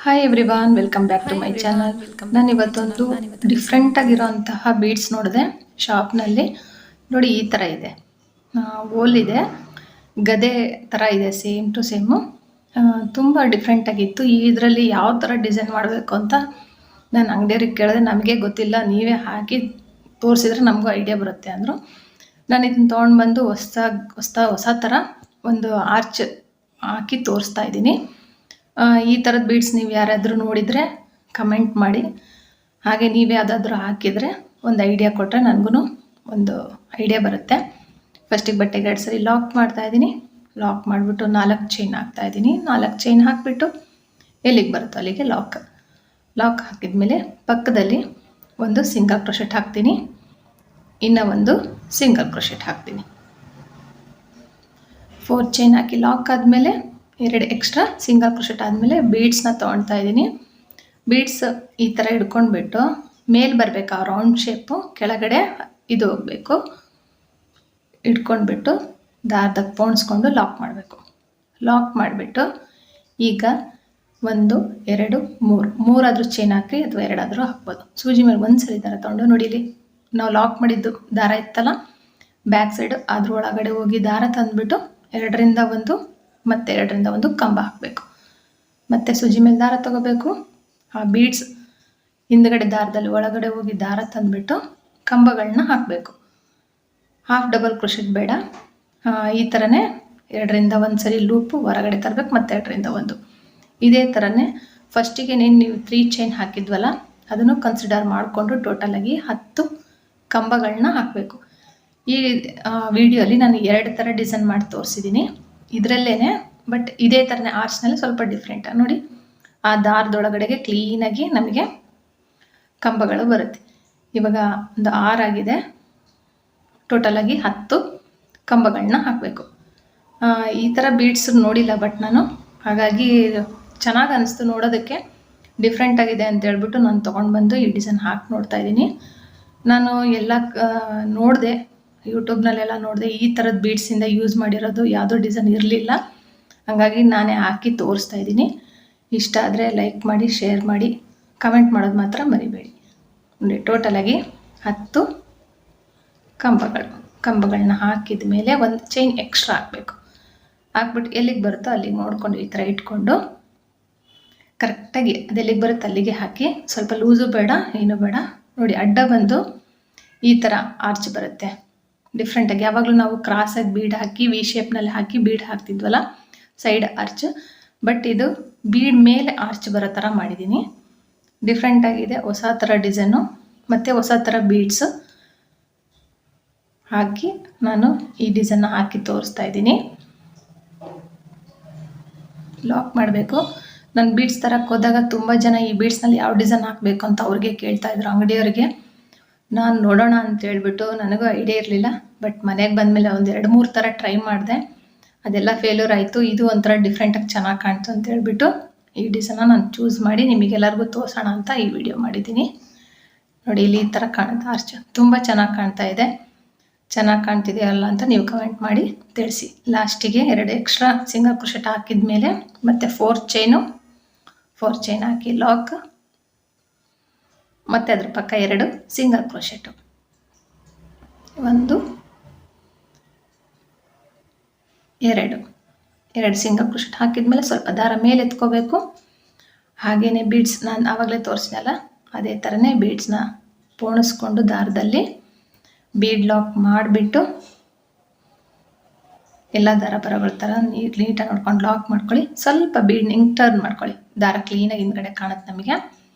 Hi everyone, welcome back to my channel. ನಾನು ಇವತ್ತೊಂದು different ಆಗಿರೋಂತಹ beads ನೋಡಿದೆ ಶಾಪ್ನಲ್ಲಿ. ನೋಡಿ, ಈ ಥರ ಇದೆ, ಓಲ್ ಇದೆ, ಗದೆ ಥರ ಇದೆ, ಸೇಮ್ ಟು ಸೇಮು. ತುಂಬ ಡಿಫ್ರೆಂಟ್ ಆಗಿತ್ತು. ಇದರಲ್ಲಿ ಯಾವ ಥರ ಡಿಸೈನ್ ಮಾಡಬೇಕು ಅಂತ ನಾನು ಅಂಗಡಿಯವ್ರಿಗೆ ಕೇಳಿದೆ. ನಮಗೆ ಗೊತ್ತಿಲ್ಲ, ನೀವೇ ಹಾಕಿ ತೋರಿಸಿದ್ರೆ ನಮಗೂ ಐಡಿಯಾ ಬರುತ್ತೆ ಅಂದರು. ನಾನು ಇದನ್ನು ತೊಗೊಂಡು ಬಂದು ಹೊಸ ಥರ ಒಂದು ಆರ್ಚ್ ಹಾಕಿ ತೋರಿಸ್ತಾ ಇದ್ದೀನಿ. ಈ ಥರದ ಬೀಡ್ಸ್ ನೀವು ಯಾರಾದರೂ ನೋಡಿದರೆ ಕಮೆಂಟ್ ಮಾಡಿ. ಹಾಗೆ ನೀವೇ ಯಾವುದಾದ್ರೂ ಹಾಕಿದರೆ ಒಂದು ಐಡಿಯಾ ಕೊಟ್ಟರೆ ನನಗೂ ಒಂದು ಐಡಿಯಾ ಬರುತ್ತೆ. ಫಸ್ಟಿಗೆ ಬಟ್ಟೆಗೆ 2 ಸರಿ ಲಾಕ್ ಮಾಡ್ತಾಯಿದ್ದೀನಿ. ಲಾಕ್ ಮಾಡಿಬಿಟ್ಟು 4 ಚೈನ್ ಹಾಕ್ತಾಯಿದ್ದೀನಿ. 4 ಚೈನ್ ಹಾಕಿಬಿಟ್ಟು ಎಲ್ಲಿಗೆ ಬರುತ್ತೋ ಅಲ್ಲಿಗೆ ಲಾಕ್ ಹಾಕಿದ್ಮೇಲೆ ಪಕ್ಕದಲ್ಲಿ ಒಂದು ಸಿಂಗಲ್ ಕ್ರೋಶೆಟ್ ಹಾಕ್ತೀನಿ, ಇನ್ನೂ ಒಂದು ಸಿಂಗಲ್ ಕ್ರೋಶೆಟ್ ಹಾಕ್ತೀನಿ. 4 ಚೈನ್ ಹಾಕಿ ಲಾಕ್ ಆದಮೇಲೆ 2 ಎಕ್ಸ್ಟ್ರಾ ಸಿಂಗಲ್ ಕ್ರೋಶೆಟ್ ಆದಮೇಲೆ ಬೀಡ್ಸ್ನ ತೊಗೊಳ್ತಾ ಇದ್ದೀನಿ. ಬೀಡ್ಸ್ ಈ ಥರ ಹಿಡ್ಕೊಂಡ್ಬಿಟ್ಟು ಮೇಲೆ ಬರಬೇಕು, ಆ ರೌಂಡ್ ಶೇಪು ಕೆಳಗಡೆ ಇದು ಹೋಗಬೇಕು. ಹಿಡ್ಕೊಂಡ್ಬಿಟ್ಟು ದಾರದಾಗ ಪೋಣಿಸ್ಕೊಂಡು ಲಾಕ್ ಮಾಡಬೇಕು. ಲಾಕ್ ಮಾಡಿಬಿಟ್ಟು ಈಗ 1 2 3 ಆದರೂ ಚೈನ್ ಹಾಕಿ ಅಥವಾ 2 ಆದರೂ ಹಾಕ್ಬೋದು. ಸೂಜಿ ಮೇಲೆ ಒಂದು ಸರಿ ದಾರ ತೊಗೊಂಡು ನೋಡಿಲಿ, ನಾವು ಲಾಕ್ ಮಾಡಿದ್ದು ದಾರ ಇತ್ತಲ್ಲ ಬ್ಯಾಕ್ ಸೈಡು, ಅದ್ರ ಒಳಗಡೆ ಹೋಗಿ ದಾರ ತಂದುಬಿಟ್ಟು 2ರಿಂದ 1 ಮತ್ತು 2ರಿಂದ 1 ಕಂಬ ಹಾಕಬೇಕು. ಮತ್ತು ಸೂಜಿ ಮೇಲೆ ದಾರ ತೊಗೋಬೇಕು. ಆ ಬೀಡ್ಸ್ ಹಿಂದ್ಗಡೆ ದಾರದಲ್ಲಿ ಒಳಗಡೆ ಹೋಗಿ ದಾರ ತಂದುಬಿಟ್ಟು ಕಂಬಗಳನ್ನ ಹಾಕಬೇಕು. ಹಾಫ್ ಡಬಲ್ ಕ್ರೋಶೆಟ್ ಬೇಡ. ಈ ಥರನೇ 2ರಿಂದ 1 ಸರಿ ಲೂಪು ಹೊರಗಡೆ ತರಬೇಕು, ಮತ್ತು 2ರಿಂದ 1. ಇದೇ ಥರನೇ ಫಸ್ಟಿಗೆ ನೀವು 3 ಚೈನ್ ಹಾಕಿದ್ವಲ್ಲ ಅದನ್ನು ಕನ್ಸಿಡರ್ ಮಾಡಿಕೊಂಡು ಟೋಟಲಾಗಿ 10 ಕಂಬಗಳನ್ನ ಹಾಕಬೇಕು. ಈ ವಿಡಿಯೋಲಿ ನಾನು 2 ಥರ ಡಿಸೈನ್ ಮಾಡಿ ತೋರಿಸಿದ್ದೀನಿ ಇದರಲ್ಲೇ. ಬಟ್ ಇದೇ ಥರನೇ ಆರ್ಚ್ನಲ್ಲಿ ಸ್ವಲ್ಪ ಡಿಫ್ರೆಂಟ್. ನೋಡಿ, ಆ ದಾರದೊಳಗಡೆಗೆ ಕ್ಲೀನಾಗಿ ನಮಗೆ ಕಂಬಗಳು ಬರುತ್ತೆ. ಇವಾಗ ಒಂದು 6 ಆಗಿದೆ. ಟೋಟಲಾಗಿ 10 ಕಂಬಗಳನ್ನ ಹಾಕಬೇಕು. ಈ ಥರ ಬೀಡ್ಸ್ ನೋಡಿಲ್ಲ ಬಟ್ ನಾನು, ಹಾಗಾಗಿ ಚೆನ್ನಾಗಿ ಅನಿಸ್ತು ನೋಡೋದಕ್ಕೆ, ಡಿಫ್ರೆಂಟ್ ಆಗಿದೆ ಅಂತ ಹೇಳ್ಬಿಟ್ಟು ನಾನು ತೊಗೊಂಡು ಬಂದು ಈ ಡಿಸೈನ್ ಹಾಕಿ ನೋಡ್ತಾ ಇದ್ದೀನಿ. ನಾನು ಎಲ್ಲ ನೋಡಿದೆ, ಯೂಟ್ಯೂಬ್ನಲ್ಲೆಲ್ಲ ನೋಡಿದೆ, ಈ ಥರದ ಬೀಡ್ಸಿಂದ ಯೂಸ್ ಮಾಡಿರೋದು ಯಾವುದೋ ಡಿಸೈನ್ ಇರಲಿಲ್ಲ. ಹಾಗಾಗಿ ನಾನೇ ಹಾಕಿ ತೋರಿಸ್ತಾ ಇದ್ದೀನಿ. ಇಷ್ಟ ಆದರೆ ಲೈಕ್ ಮಾಡಿ, ಶೇರ್ ಮಾಡಿ, ಕಮೆಂಟ್ ಮಾಡೋದು ಮಾತ್ರ ಮರಿಬೇಡಿ. ನೋಡಿ, ಟೋಟಲಾಗಿ 10 ಕಂಬಗಳನ್ನ ಹಾಕಿದ ಮೇಲೆ 1 ಚೈನ್ ಎಕ್ಸ್ಟ್ರಾ ಹಾಕಬೇಕು. ಹಾಕ್ಬಿಟ್ಟು ಎಲ್ಲಿಗೆ ಬರುತ್ತೋ ಅಲ್ಲಿಗೆ ನೋಡಿಕೊಂಡು ಈ ಥರ ಇಟ್ಕೊಂಡು ಕರೆಕ್ಟಾಗಿ ಅದೆಲ್ಲಿಗೆ ಬರುತ್ತೆ ಅಲ್ಲಿಗೆ ಹಾಕಿ. ಸ್ವಲ್ಪ ಲೂಸು ಬೇಡ, ಏನೂ ಬೇಡ. ನೋಡಿ, ಅಡ್ಡ ಬಂದು ಈ ಥರ ಆರ್ಚ್ ಬರುತ್ತೆ. ಡಿಫ್ರೆಂಟಾಗಿ ಯಾವಾಗಲೂ ನಾವು ಕ್ರಾಸಾಗಿ ಬೀಡ್ ಹಾಕಿ ವಿ ಶೇಪ್ನಲ್ಲಿ ಹಾಕಿ ಬೀಡ್ ಹಾಕ್ತಿದ್ವಲ್ಲ, ಸೈಡ್ ಆರ್ಚ್. ಬಟ್ ಇದು ಬೀಡ್ ಮೇಲೆ ಆರ್ಚ್ ಬರೋ ಥರ ಮಾಡಿದ್ದೀನಿ. ಡಿಫ್ರೆಂಟಾಗಿದೆ, ಹೊಸ ಥರ ಡಿಸೈನು ಮತ್ತು ಹೊಸ ಥರ ಬೀಡ್ಸು ಹಾಕಿ ನಾನು ಈ ಡಿಸೈನ್ನ ಹಾಕಿ ತೋರಿಸ್ತಾ ಇದ್ದೀನಿ. ಲಾಕ್ ಮಾಡಬೇಕು. ನಾನು ಬೀಡ್ಸ್ ತರಕ್ಕೆ ಹೋದಾಗ ತುಂಬ ಜನ ಈ ಬೀಡ್ಸ್ನಲ್ಲಿ ಯಾವ ಡಿಸೈನ್ ಹಾಕಬೇಕು ಅಂತ ಅವ್ರಿಗೆ ಕೇಳ್ತಾಯಿದ್ರು, ಅಂಗಡಿಯವ್ರಿಗೆ. ನಾನು ನೋಡೋಣ ಅಂತ ಹೇಳ್ಬಿಟ್ಟು ನನಗೂ ಐಡಿಯಾ ಇರಲಿಲ್ಲ. ಬಟ್ ಮನೆಗೆ ಬಂದಮೇಲೆ ಒಂದು 2-3 ಥರ ಟ್ರೈ ಮಾಡಿದೆ, ಅದೆಲ್ಲ ಫೇಲ್ಯೂರ್ ಆಯಿತು. ಇದು ಒಂಥರ ಡಿಫ್ರೆಂಟಾಗಿ ಚೆನ್ನಾಗಿ ಕಾಣ್ತು ಅಂತ ಹೇಳ್ಬಿಟ್ಟು ಈ ಡಿಸೈನ್ನ ನಾನು ಚೂಸ್ ಮಾಡಿ ನಿಮಗೆಲ್ಲರಿಗೂ ತೋರಿಸೋಣ ಅಂತ ಈ ವಿಡಿಯೋ ಮಾಡಿದ್ದೀನಿ. ನೋಡಿ, ಇಲ್ಲಿ ಈ ಥರ ಕಾಣುತ್ತೆ ಆರ್ಚ್. ತುಂಬ ಚೆನ್ನಾಗಿ ಕಾಣ್ತಾ ಇದೆ. ಚೆನ್ನಾಗಿ ಕಾಣ್ತಿದೆಯಲ್ಲ ಅಂತ ನೀವು ಕಮೆಂಟ್ ಮಾಡಿ ತಿಳಿಸಿ. ಲಾಸ್ಟಿಗೆ 2 ಎಕ್ಸ್ಟ್ರಾ ಸಿಂಗಲ್ ಕ್ರೋಶೆಟ್ ಹಾಕಿದ ಮೇಲೆ ಮತ್ತು 4 ಚೈನ್ ಹಾಕಿ ಲಾಕ್, ಮತ್ತು ಅದ್ರ ಪಕ್ಕ 2 ಸಿಂಗಲ್ ಕ್ರೋಶೆಟ್ಟು. 1 2 ಸಿಂಗಲ್ ಕ್ರೋಶೆಟ್ ಹಾಕಿದ್ಮೇಲೆ ಸ್ವಲ್ಪ ದಾರ ಮೇಲೆ ಎತ್ಕೋಬೇಕು. ಹಾಗೆಯೇ ಬೀಡ್ಸ್ ನಾನು ಆವಾಗಲೇ ತೋರಿಸಿದಲ್ಲ ಅದೇ ಥರನೇ ಬೀಡ್ಸ್ನ ಪೋಣಿಸ್ಕೊಂಡು ದಾರದಲ್ಲಿ ಬೀಡ್ ಲಾಕ್ ಮಾಡಿಬಿಟ್ಟು ಎಲ್ಲ ದಾರ ಬರೋಗಳ ಥರ ನೀಟಾಗಿ ನೋಡ್ಕೊಂಡು ಲಾಕ್ ಮಾಡ್ಕೊಳ್ಳಿ. ಸ್ವಲ್ಪ ಬೀಡ್ ಹಿಂಗೆ ಟರ್ನ್ ಮಾಡ್ಕೊಳ್ಳಿ, ದಾರ ಕ್ಲೀನಾಗಿ ಹಿಂದ್ಗಡೆ ಕಾಣುತ್ತೆ ನಮಗೆ.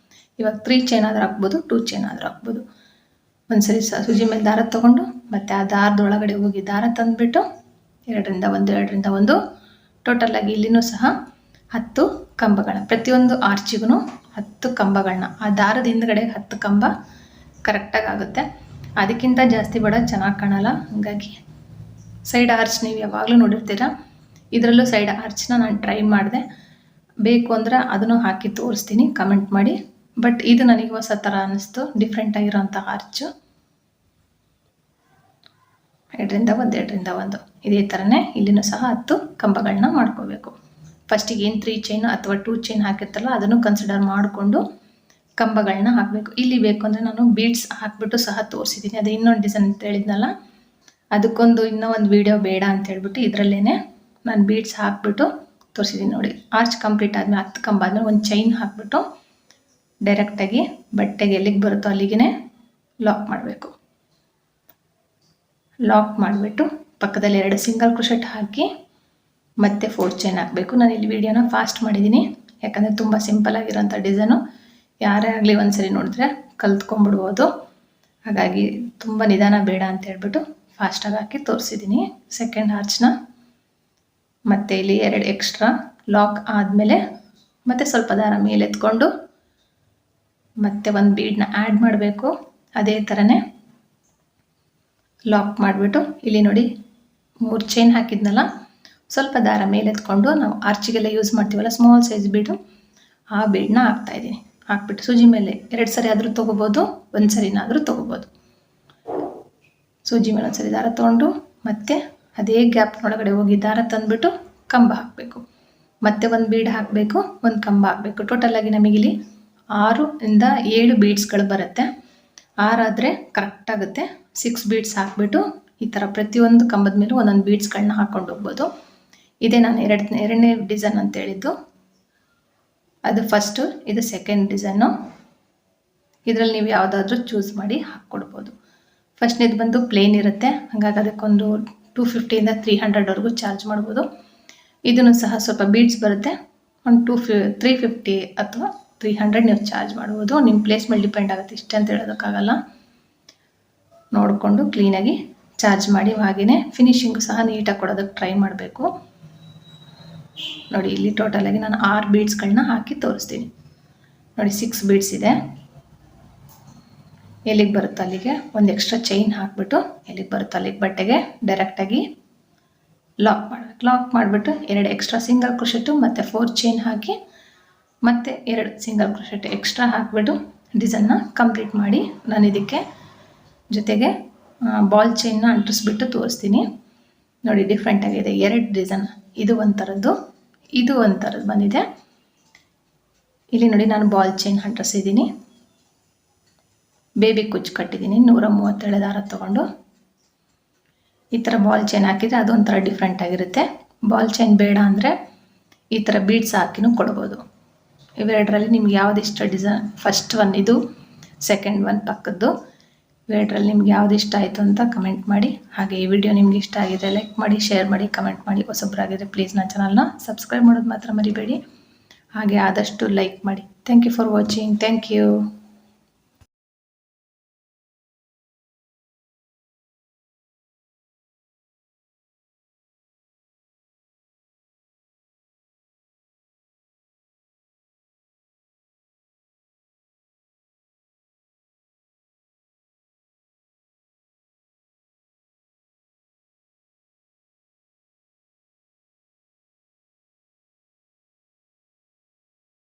ಇವಾಗ 3 ಚೈನ್ ಆದರೂ ಹಾಕ್ಬೋದು, 2 ಚೈನ್ ಆದರೂ ಹಾಕ್ಬೋದು. ಒಂದು ಸರಿ ಸೂಜಿ ಮೇಲೆ ದಾರ ತೊಗೊಂಡು ಮತ್ತು ಆ ದಾರದೊಳಗಡೆ ಹೋಗಿ ದಾರ ತಂದುಬಿಟ್ಟು 2ರಿಂದ 1 ಟೋಟಲಾಗಿ ಇಲ್ಲಿನೂ ಸಹ 10 ಕಂಬಗಳನ್ನ, ಪ್ರತಿಯೊಂದು ಆರ್ಚಿಗೂ 10 ಕಂಬಗಳನ್ನ, ಆ ದಾರದ ಹಿಂದ್ಗಡೆ 10 ಕಂಬ ಕರೆಕ್ಟಾಗಿ ಆಗುತ್ತೆ. ಅದಕ್ಕಿಂತ ಜಾಸ್ತಿ ಬೇಡ, ಚೆನ್ನಾಗಿ ಕಾಣಲ್ಲ. ಹಾಗಾಗಿ ಸೈಡ್ ಆರ್ಚ್ ನೀವು ಯಾವಾಗಲೂ ನೋಡಿರ್ತೀರ, ಇದರಲ್ಲೂ ಸೈಡ್ ಆರ್ಚ್ನ ನಾನು ಟ್ರೈ ಮಾಡಿದೆ. ಬೇಕು ಅಂದರೆ ಅದನ್ನು ಹಾಕಿ ತೋರಿಸ್ತೀನಿ, ಕಮೆಂಟ್ ಮಾಡಿ. ಬಟ್ ಇದು ನನಗೆ ಹೊಸ ಥರ ಅನ್ನಿಸ್ತು, ಡಿಫ್ರೆಂಟ್ ಆಗಿರೋಂಥ ಆರ್ಚು. 2ರಿಂದ 1 ಇದೇ ಥರನೇ ಇಲ್ಲಿನೂ ಸಹ 10 ಕಂಬಗಳನ್ನ ಮಾಡ್ಕೋಬೇಕು. ಫಸ್ಟಿಗೆ ಏನು 3 ಚೈನ್ ಅಥವಾ 2 ಚೈನ್ ಹಾಕಿರ್ತಲ್ಲ ಅದನ್ನು ಕನ್ಸಿಡರ್ ಮಾಡಿಕೊಂಡು ಕಂಬಗಳನ್ನ ಹಾಕಬೇಕು. ಇಲ್ಲಿ ಬೇಕು ಅಂದರೆ ನಾನು ಬೀಡ್ಸ್ ಹಾಕಿಬಿಟ್ಟು ಸಹ ತೋರಿಸಿದ್ದೀನಿ. ಅದು ಇನ್ನೊಂದು ಡಿಸೈನ್ ಅಂತ ಹೇಳಿದ್ನಲ್ಲ, ಅದಕ್ಕೊಂದು ಇನ್ನೂ ಒಂದು ವೀಡಿಯೋ ಬೇಡ ಅಂತ ಹೇಳ್ಬಿಟ್ಟು ಇದರಲ್ಲೇ ನಾನು ಬೀಡ್ಸ್ ಹಾಕಿಬಿಟ್ಟು ತೋರಿಸಿದ್ದೀನಿ ನೋಡಿ. ಆರ್ಚ್ ಕಂಪ್ಲೀಟ್ ಆದಮೇಲೆ 10 ಕಂಬ ಆದಮೇಲೆ ಒಂದು ಚೈನ್ ಹಾಕಿಬಿಟ್ಟು ಡೈರೆಕ್ಟಾಗಿ ಬಟ್ಟೆಗೆ ಎಲ್ಲಿಗೆ ಬರುತ್ತೋ ಅಲ್ಲಿಗೆ ಲಾಕ್ ಮಾಡಬೇಕು. ಲಾಕ್ ಮಾಡಿಬಿಟ್ಟು ಪಕ್ಕದಲ್ಲಿ 2 ಸಿಂಗಲ್ ಕ್ರೋಶೆಟ್ ಹಾಕಿ ಮತ್ತೆ 4 ಚೈನ್ ಹಾಕಬೇಕು. ನಾನು ಇಲ್ಲಿ ವಿಡಿಯೋನ ಫಾಸ್ಟ್ ಮಾಡಿದ್ದೀನಿ, ಯಾಕಂದರೆ ತುಂಬ ಸಿಂಪಲ್ ಆಗಿರೋಂಥ ಡಿಸೈನು. ಯಾರೇ ಆಗಲಿ ಒಂದ್ಸರಿ ನೋಡಿದ್ರೆ ಕಲ್ತ್ಕೊಂಡ್ಬಿಡ್ಬೋದು. ಹಾಗಾಗಿ ತುಂಬ ನಿಧಾನ ಬೇಡ ಅಂತ ಹೇಳ್ಬಿಟ್ಟು ಫಾಸ್ಟಾಗಿ ಹಾಕಿ ತೋರಿಸಿದ್ದೀನಿ. ಸೆಕೆಂಡ್ ಆರ್ಚ್ನ ಮತ್ತು ಇಲ್ಲಿ 2 ಎಕ್ಸ್ಟ್ರಾ ಲಾಕ್ ಆದಮೇಲೆ ಮತ್ತೆ ಸ್ವಲ್ಪ ದಾರ ಮೇಲೆ ಎತ್ಕೊಂಡು ಮತ್ತೆ ಒಂದು ಬೀಡನ್ನ ಆ್ಯಡ್ ಮಾಡಬೇಕು. ಅದೇ ಥರನೇ ಲಾಕ್ ಮಾಡಿಬಿಟ್ಟು ಇಲ್ಲಿ ನೋಡಿ 3 ಚೈನ್ ಹಾಕಿದ್ನಲ್ಲ, ಸ್ವಲ್ಪ ದಾರ ಮೇಲೆ ಎತ್ಕೊಂಡು ನಾವು ಆರ್ಚಿಗೆಲ್ಲ ಯೂಸ್ ಮಾಡ್ತೀವಲ್ಲ ಸ್ಮಾಲ್ ಸೈಜ್ ಬೀಡು, ಆ ಬೀಡನ್ನ ಹಾಕ್ತಾಯಿದ್ದೀನಿ. ಹಾಕ್ಬಿಟ್ಟು ಸೂಜಿ ಮೇಲೆ 2 ಸರಿ ಆದರೂ ತೊಗೋಬೋದು, ಒಂದು ಸರಿನಾದರೂ ತೊಗೋಬೋದು. ಸೂಜಿ ಮೇಲೆ ಒಂದು ಸರಿ ದಾರ ತೊಗೊಂಡು ಮತ್ತೆ ಅದೇ ಗ್ಯಾಪ್ನೊಳಗಡೆ ಹೋಗಿ ದಾರ ತಂದುಬಿಟ್ಟು ಕಂಬ ಹಾಕಬೇಕು. ಮತ್ತೆ ಒಂದು ಬೀಡ್ ಹಾಕಬೇಕು, ಒಂದು ಕಂಬ ಹಾಕಬೇಕು. ಟೋಟಲಾಗಿ ನಮಗಿಲ್ಲಿ 6 ಇಂದ 7 ಬೀಡ್ಸ್ಗಳು ಬರುತ್ತೆ. 6 ಆದರೆ ಕರೆಕ್ಟ್ ಆಗುತ್ತೆ. 6 ಬೀಡ್ಸ್ ಹಾಕಿಬಿಟ್ಟು ಈ ಥರ ಪ್ರತಿಯೊಂದು ಕಂಬದ ಮೇಲೂ ಒಂದೊಂದು ಬೀಡ್ಸ್ಗಳನ್ನ ಹಾಕ್ಕೊಂಡು ಹೋಗ್ಬೋದು. ಇದೇ ನಾನು ಎರಡನೇ ಡಿಸೈನ್ ಅಂತ ಹೇಳಿದ್ದು. ಅದು ಫಸ್ಟು, ಇದು ಸೆಕೆಂಡ್ ಡಿಸೈನು. ಇದರಲ್ಲಿ ನೀವು ಯಾವುದಾದ್ರೂ ಚೂಸ್ ಮಾಡಿ ಹಾಕ್ಕೊಡ್ಬೋದು. ಫಸ್ಟ್ನೇದು ಬಂದು ಪ್ಲೇನ್ ಇರುತ್ತೆ, ಹಾಗಾಗಿ ಅದಕ್ಕೊಂದು 250 ಇಂದ 300ವರೆಗೂ ಚಾರ್ಜ್ ಮಾಡ್ಬೋದು. ಇದನ್ನು ಸಹ ಸ್ವಲ್ಪ ಬೀಡ್ಸ್ ಬರುತ್ತೆ, ಒಂದು 350 ಅಥವಾ 300 ನೀವು ಚಾರ್ಜ್ ಮಾಡ್ಬೋದು. ನಿಮ್ಮ ಪ್ಲೇಸ್ ಮೇಲೆ ಡಿಪೆಂಡ್ ಆಗುತ್ತೆ, ಇಷ್ಟೇ ಅಂತ ಹೇಳೋದಕ್ಕಾಗಲ್ಲ. ನೋಡಿಕೊಂಡು ಕ್ಲೀನಾಗಿ ಚಾರ್ಜ್ ಮಾಡಿ. ಹಾಗೆಯೇ ಫಿನಿಶಿಂಗು ಸಹ ನೀಟಾಗಿ ಕೊಡೋದಕ್ಕೆ ಟ್ರೈ ಮಾಡಬೇಕು. ನೋಡಿ ಇಲ್ಲಿ ಟೋಟಲಾಗಿ ನಾನು 6 ಬೀಡ್ಸ್ಗಳನ್ನ ಹಾಕಿ ತೋರಿಸ್ತೀನಿ. ನೋಡಿ 6 ಬೀಡ್ಸ್ ಇದೆ. ಎಲ್ಲಿಗೆ ಬರುತ್ತೋ ಅಲ್ಲಿಗೆ ಒಂದು ಎಕ್ಸ್ಟ್ರಾ ಚೈನ್ ಹಾಕಿಬಿಟ್ಟು ಎಲ್ಲಿಗೆ ಬರುತ್ತೋ ಅಲ್ಲಿಗೆ ಬಟ್ಟೆಗೆ ಡೈರೆಕ್ಟಾಗಿ ಲಾಕ್ ಮಾಡಬೇಕು. ಲಾಕ್ ಮಾಡಿಬಿಟ್ಟು 2 ಎಕ್ಸ್ಟ್ರಾ ಸಿಂಗಲ್ ಕ್ರೋಶೆಟ್ಟು ಮತ್ತು 4 ಚೈನ್ ಹಾಕಿ ಮತ್ತು 2 ಸಿಂಗಲ್ ಕ್ರೋಶೆಟ್ ಎಕ್ಸ್ಟ್ರಾ ಹಾಕಿಬಿಟ್ಟು ಡಿಸೈನ್ನ ಕಂಪ್ಲೀಟ್ ಮಾಡಿ ನಾನು ಇದಕ್ಕೆ ಜೊತೆಗೆ ಬಾಲ್ ಚೈನ್ನ ಅಂಟಿಸ್ಬಿಟ್ಟು ತೋರಿಸ್ತೀನಿ. ನೋಡಿ ಡಿಫ್ರೆಂಟ್ ಆಗಿದೆ, 2 ಡಿಸೈನ್. ಇದು ಒಂಥರದ್ದು, ಇದು ಒಂಥರದ್ದು ಬಂದಿದೆ. ಇಲ್ಲಿ ನೋಡಿ ನಾನು ಬಾಲ್ ಚೈನ್ ಅಂಟಿಸಿದ್ದೀನಿ, ಬೇಬಿ ಕುಚ್ಚು ಕಟ್ಟಿದ್ದೀನಿ 137 ದಾರ ತೊಗೊಂಡು. ಈ ಥರ ಬಾಲ್ ಚೈನ್ ಹಾಕಿದರೆ ಅದು ಒಂಥರ ಡಿಫ್ರೆಂಟ್ ಆಗಿರುತ್ತೆ. ಬಾಲ್ ಚೈನ್ ಬೇಡ ಅಂದರೆ ಈ ಥರ ಬೀಡ್ಸ್ ಹಾಕಿನೂ ಕೊಡ್ಬೋದು. ಇವೆರಡರಲ್ಲಿ ನಿಮ್ಗೆ ಯಾವ್ದು ಇಷ್ಟ ಡಿಸೈನ್, ಫಸ್ಟ್ ಒನ್ ಇದು, ಸೆಕೆಂಡ್ ಒನ್ ಪಕ್ಕದ್ದು, ಇವೆರಡರಲ್ಲಿ ನಿಮ್ಗೆ ಯಾವ್ದು ಇಷ್ಟ ಆಯಿತು ಅಂತ ಕಮೆಂಟ್ ಮಾಡಿ. ಹಾಗೆ ಈ ವಿಡಿಯೋ ನಿಮ್ಗೆ ಇಷ್ಟ ಆಗಿದೆ ಲೈಕ್ ಮಾಡಿ, ಶೇರ್ ಮಾಡಿ, ಕಮೆಂಟ್ ಮಾಡಿ. ಹೊಸಬ್ರಾಗಿದ್ದರೆ ಪ್ಲೀಸ್ ನನ್ನ ಚಾನಲ್ನ ಸಬ್ಸ್ಕ್ರೈಬ್ ಮಾಡೋದು ಮಾತ್ರ ಮರಿಬೇಡಿ. ಹಾಗೆ ಆದಷ್ಟು ಲೈಕ್ ಮಾಡಿ. Thank you for watching. Thank you.